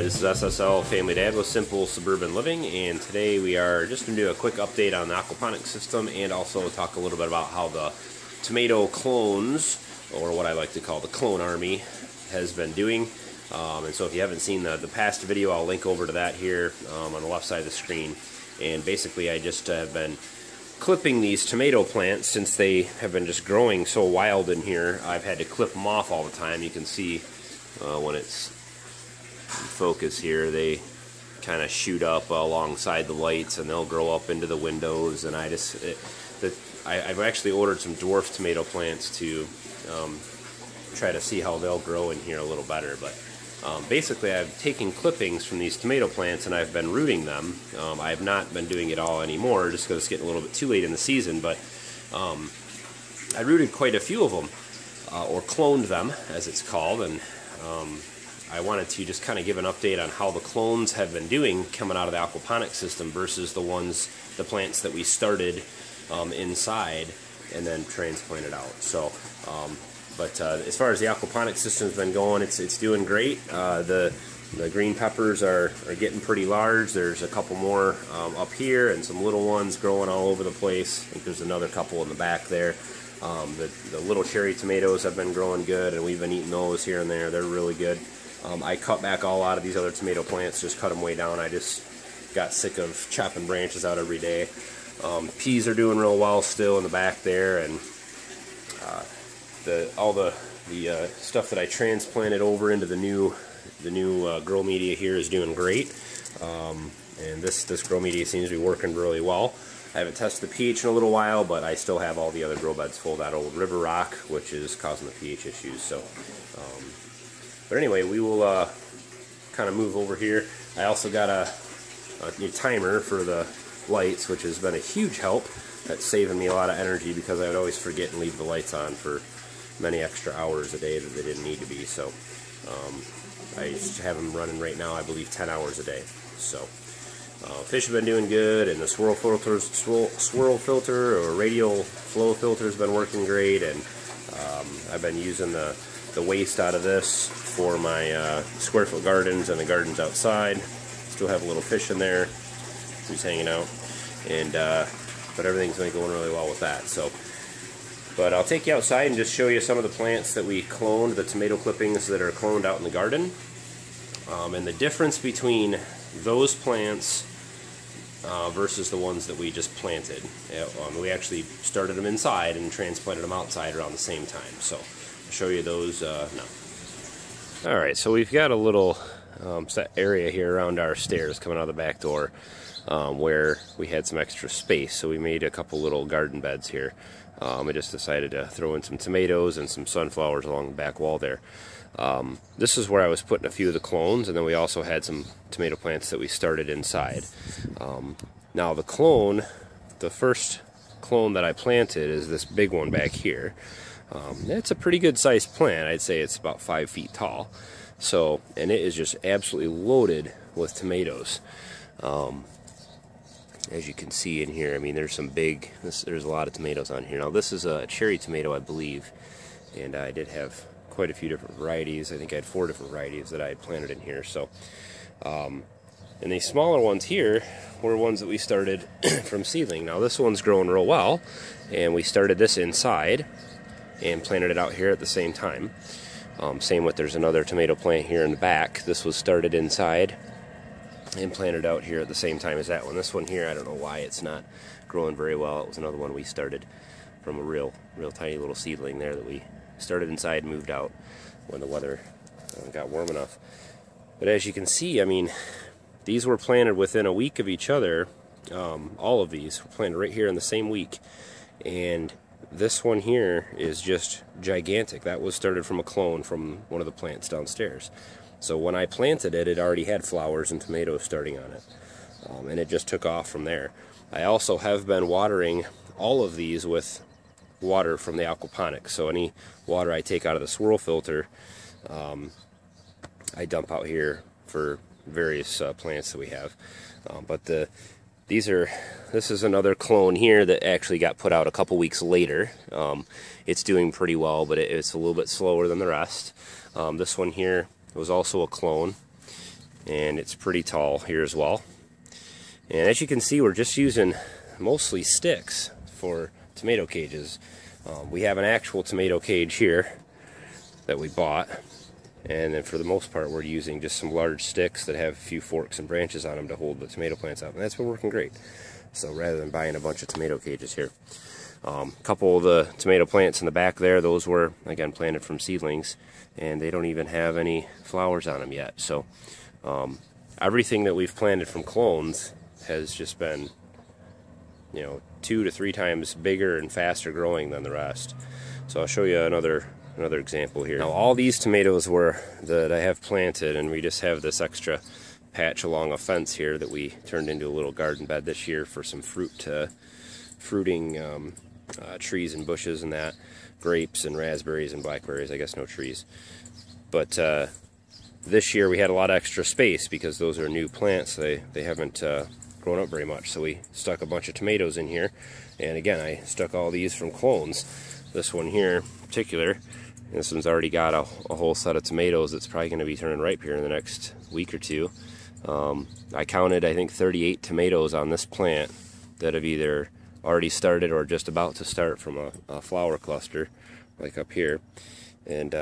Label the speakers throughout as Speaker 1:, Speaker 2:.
Speaker 1: This is SSLFamilyDad with Simple Suburban Living, and today we are just going to do a quick update on the aquaponics system and also talk a little bit about how the tomato clones, or what I like to call the clone army, has been doing. And so if you haven't seen the past video, I'll link over to that here on the left side of the screen. And basically I just have been clipping these tomato plants since they have been just growing so wild in here. I've had to clip them off all the time. You can see when it's in focus here, they kind of shoot up alongside the lights and they'll grow up into the windows. And I've actually ordered some dwarf tomato plants to try to see how they'll grow in here a little better. But basically I've taken clippings from these tomato plants and I've been rooting them. I have not been doing it all anymore just because it's getting a little bit too late in the season, but I rooted quite a few of them, or cloned them as it's called, and I wanted to just kind of give an update on how the clones have been doing coming out of the aquaponics system versus the plants that we started inside and then transplanted out. So But as far as the aquaponics system's been going, it's doing great. The green peppers are getting pretty large. There's a couple more up here and some little ones growing all over the place. I think there's another couple in the back there. The little cherry tomatoes have been growing good, and we've been eating those here and there. They're really good. I cut back a lot of these other tomato plants, just cut them way down. I just got sick of chopping branches out every day. Peas are doing real well still in the back there, and all the stuff that I transplanted over into the new grow media here is doing great, and this grow media seems to be working really well. I haven't tested the pH in a little while, but I still have all the other grow beds full of that old river rock, which is causing the pH issues. So, but anyway, we will kind of move over here. I also got a new timer for the lights, which has been a huge help. That's saving me a lot of energy because I would always forget and leave the lights on for many extra hours a day that they didn't need to be. So I just have them running right now, I believe 10 hours a day. So fish have been doing good, and the swirl filter or radial flow filter has been working great, and I've been using the waste out of this for my square foot gardens and the gardens outside. Still have a little fish in there who's hanging out, and but everything's been going really well with that. So, but I'll take you outside and just show you some of the plants that we cloned, the tomato clippings that are cloned out in the garden, and the difference between those plants versus the ones that we just planted. We actually started them inside and transplanted them outside around the same time. So I'll show you those now. Alright, so we've got a little set area here around our stairs coming out of the back door where we had some extra space, so we made a couple little garden beds here. I just decided to throw in some tomatoes and some sunflowers along the back wall there. This is where I was putting a few of the clones, and then we also had some tomato plants that we started inside. Now the first clone that I planted is this big one back here. It's a pretty good sized plant. I'd say it's about 5 feet tall. So, and it is just absolutely loaded with tomatoes. As you can see in here, I mean, there's there's a lot of tomatoes on here. Now this is a cherry tomato, I believe, and I did have quite a few different varieties. I think I had 4 different varieties that I had planted in here. So, and these smaller ones here were ones that we started from seedling. Now this one's growing real well, and we started this inside and planted it out here at the same time. Same with, there's another tomato plant here in the back. This was started inside and planted out here at the same time as that one. This one here, I don't know why it's not growing very well. It was another one we started from a real tiny little seedling there that we started inside and moved out when the weather got warm enough. But as you can see, I mean, these were planted within a week of each other. All of these were planted right here in the same week, and this one here is just gigantic. That was started from a clone from one of the plants downstairs. So when I planted it, it already had flowers and tomatoes starting on it, and it just took off from there. I also have been watering all of these with water from the aquaponics. So any water I take out of the swirl filter, I dump out here for various plants that we have. But this is another clone here that actually got put out a couple weeks later. It's doing pretty well, but it's a little bit slower than the rest. This one here was also a clone, and it's pretty tall here as well. And as you can see, we're just using mostly sticks for tomato cages. We have an actual tomato cage here that we bought, and then for the most part we're using just some large sticks that have a few forks and branches on them to hold the tomato plants up, and that's been working great. So rather than buying a bunch of tomato cages here, a couple of the tomato plants in the back there, those were again planted from seedlings, and they don't even have any flowers on them yet. So everything that we've planted from clones has just been, you know, 2 to 3 times bigger and faster growing than the rest. So I'll show you another example here. Now all these tomatoes were that I have planted, and we just have this extra patch along a fence here that we turned into a little garden bed this year for some fruiting trees and bushes and that, grapes and raspberries and blackberries. I guess no trees, but this year we had a lot of extra space because those are new plants. They haven't grown up very much, so we stuck a bunch of tomatoes in here. And again, I stuck all these from clones. This one here in particular, this one's already got a whole set of tomatoes that's probably going to be turning ripe here in the next week or two. I counted, I think, 38 tomatoes on this plant that have either already started or just about to start from a flower cluster, like up here. And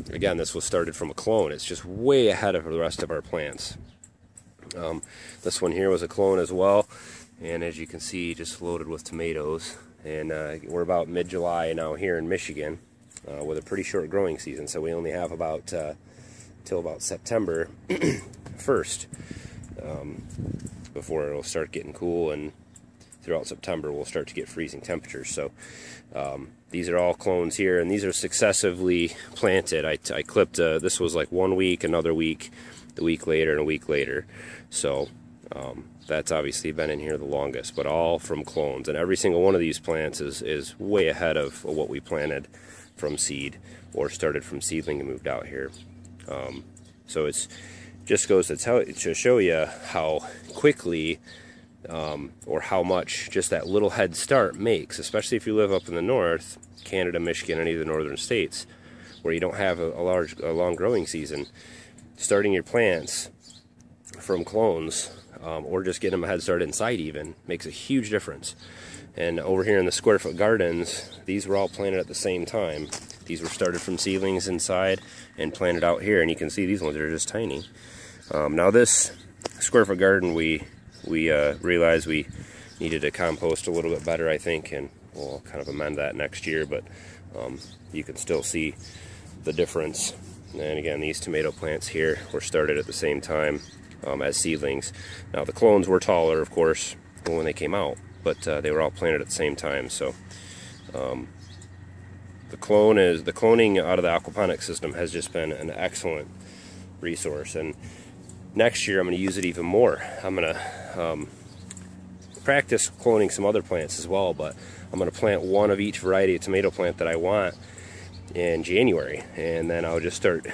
Speaker 1: again, this was started from a clone. It's just way ahead of the rest of our plants. This one here was a clone as well, and as you can see, just loaded with tomatoes. And we're about mid-July now here in Michigan, with a pretty short growing season, so we only have about till about September 1st before it'll start getting cool, and throughout September we'll start to get freezing temperatures. So these are all clones here, and these are successively planted. I clipped, this was like 1 week, another week, a week later, and a week later. So that's obviously been in here the longest, but all from clones. And every single one of these plants is way ahead of what we planted from seed or started from seedling and moved out here. So it's just goes to show you how quickly or how much just that little head start makes, especially if you live up in the north, Canada, Michigan, any of the northern states, where you don't have a long growing season. Starting your plants from clones, or just getting them a head start inside even, makes a huge difference. And over here in the square foot gardens, these were all planted at the same time. These were started from seedlings inside and planted out here, and you can see these ones are just tiny. Now this square foot garden, we realized we needed to compost a little bit better, I think, and we'll kind of amend that next year, but you can still see the difference. And again, these tomato plants here were started at the same time as seedlings. Now the clones were taller, of course, when they came out, but they were all planted at the same time. So the cloning out of the aquaponics system has just been an excellent resource, and next year I'm going to use it even more. I'm going to practice cloning some other plants as well, but I'm going to plant one of each variety of tomato plant that I want in January, and then I'll just start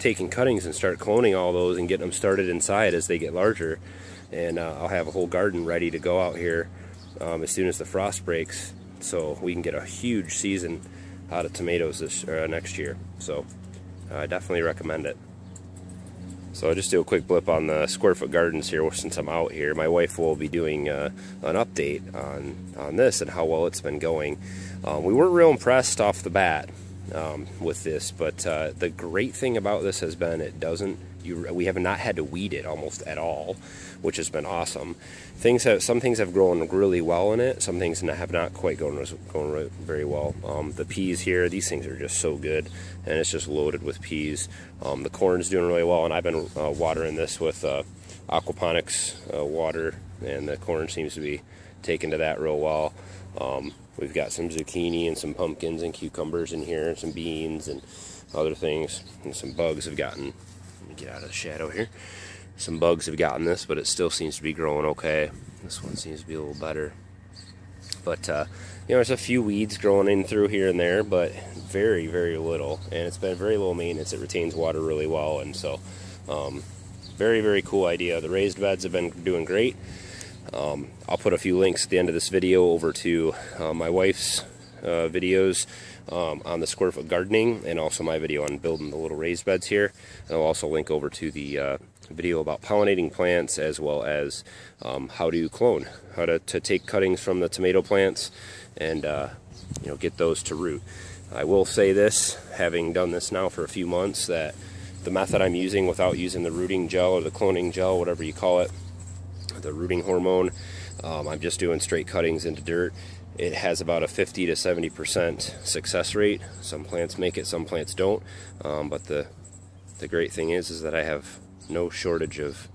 Speaker 1: taking cuttings and start cloning all those and getting them started inside as they get larger, and I'll have a whole garden ready to go out here as soon as the frost breaks, so we can get a huge season out of tomatoes this next year. So I definitely recommend it. So I'll just do a quick blip on the square foot gardens here since I'm out here. My wife will be doing an update on this and how well it's been going. We weren't real impressed off the bat with this, but the great thing about this has been we have not had to weed it almost at all, which has been awesome. Some things have grown really well in it, some things have not quite grown very well. The peas here, these things are just so good, and it's just loaded with peas. The corn's doing really well, and I've been watering this with Aquaponics water, and the corn seems to be taking to that real well. We've got some zucchini and some pumpkins and cucumbers in here, and some beans and other things, and some bugs have gotten, let me get out of the shadow here, some bugs have gotten this, but it still seems to be growing okay. This one seems to be a little better, but you know, there's a few weeds growing in through here and there, but very, very little, and it's been very low maintenance. It retains water really well, and so very, very cool idea. The raised beds have been doing great. I'll put a few links at the end of this video over to my wife's videos on the square foot gardening, and also my video on building the little raised beds here. And I'll also link over to the video about pollinating plants, as well as how to clone, how to take cuttings from the tomato plants and you know, get those to root. I will say this, having done this now for a few months, that the method I'm using without using the rooting gel or the cloning gel, whatever you call it, the rooting hormone, I'm just doing straight cuttings into dirt. It has about a 50 to 70% success rate. Some plants make it, some plants don't, but the great thing is that I have no shortage of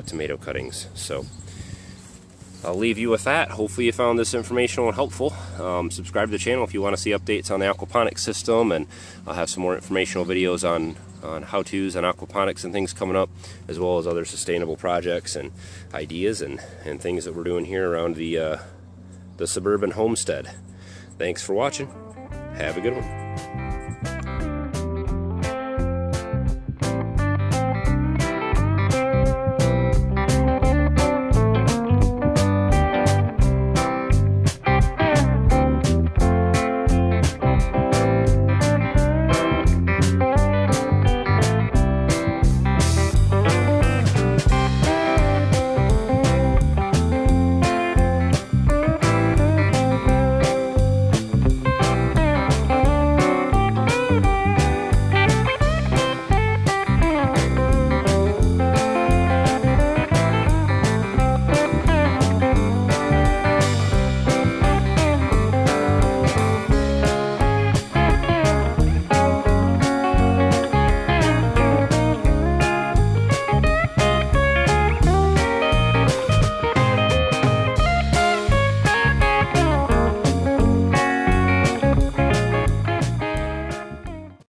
Speaker 1: tomato cuttings. So I'll leave you with that. Hopefully you found this informational and helpful. Subscribe to the channel if you want to see updates on the aquaponics system, and I'll have some more informational videos on how-tos on aquaponics and things coming up, as well as other sustainable projects and ideas and things that we're doing here around the Suburban homestead. Thanks for watching. Have a good one.